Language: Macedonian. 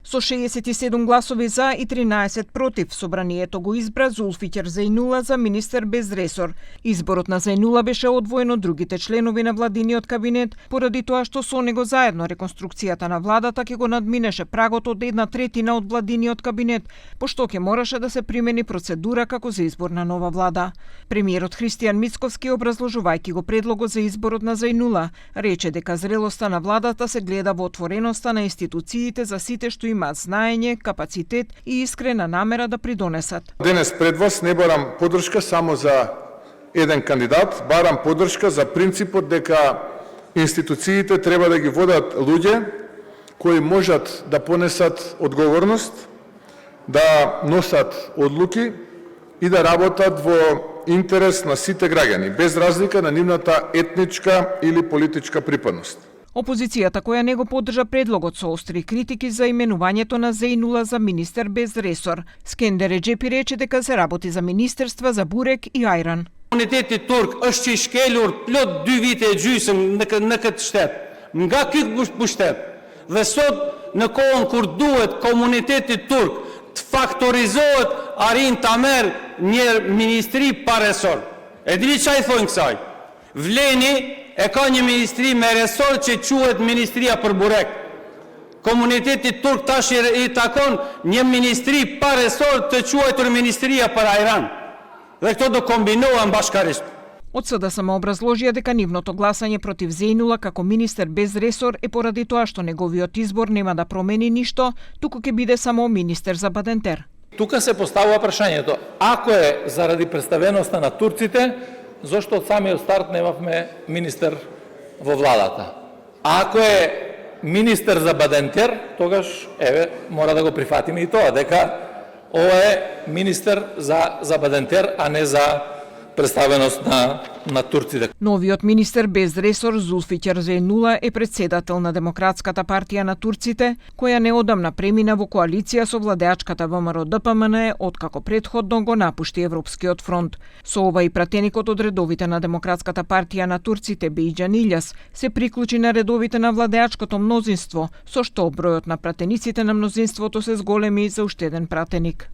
Со 67 гласови за и 13 против, собранието го избра Зулфикер Зејнула за министер без ресор. Изборот на Зејнула беше одвоен од другите членови на владиниот кабинет, поради тоа што со него заедно реконструкцијата на владата ќе го надминеше прагот од 1/3 од владиниот кабинет, пошто ќе мораше да се примени процедура како за избор на нова влада. Премиерот Христијан Мицковски, образложувајќи го предлогот за изборот на Зејнула, рече дека зрелоста на владата се гледа во отвореноста на институциите за сите што имаат знаење, капацитет и искрена намера да придонесат. Денес пред вас не барам поддршка само за еден кандидат, барам поддршка за принципот дека институциите треба да ги водат луѓе кои можат да понесат одговорност, да носат одлуки и да работат во интерес на сите граѓани, без разлика на нивната етничка или политичка припадност. Опозицијата, која не го поддржа предлогот, со остри критики за именувањето на Зејнула за министер без ресор. Скендер Реджепи рече дека се работи за министерства за бурек и ајран. Komuniteti turk është që i shkelur plot 2 vite e gjysëm në këtë shtet. Nga ky pushtet. Dhe sot në kohën kur duhet komuniteti turk të faktorizohet, arrin ta merr një ministri pa resor. E dini çfarë thonë kësaj? Vleni e ka një ministri me resor që quhet Ministria për burek. Komuniteti turk tash i takon një ministri pa resor të quajtur Ministria për ajran. Dhe këto do kombinohen bashkarisht. Од СДСМ образложија дека нивното гласање против Зејнула како министер без ресор е поради тоа што неговиот избор нема да промени ништо, туку ќе биде само министер за Бадентер. Тука се поставува прашањето, ако е заради представеноста на турците, зошто од самиот старт немавме министер во владата? А ако е министер за Бадентер, тогаш мора да го прифатиме и тоа, дека ова е министер за Бадентер, а не за представеност на турците. Новиот министер без ресор Зулфикер Зејнула е председател на Демократската партија на турците, која неодамна премина во коалиција со владеачката ВМРО-ДПМН откако претходно го напушти Европскиот фронт. Со ова и пратеникот од редовите на Демократската партија на турците Бејџан Илјас се приклучи на редовите на владеачкото мнозинство, со што бројот на пратениците на мнозинството се зголеми за уште еден пратеник.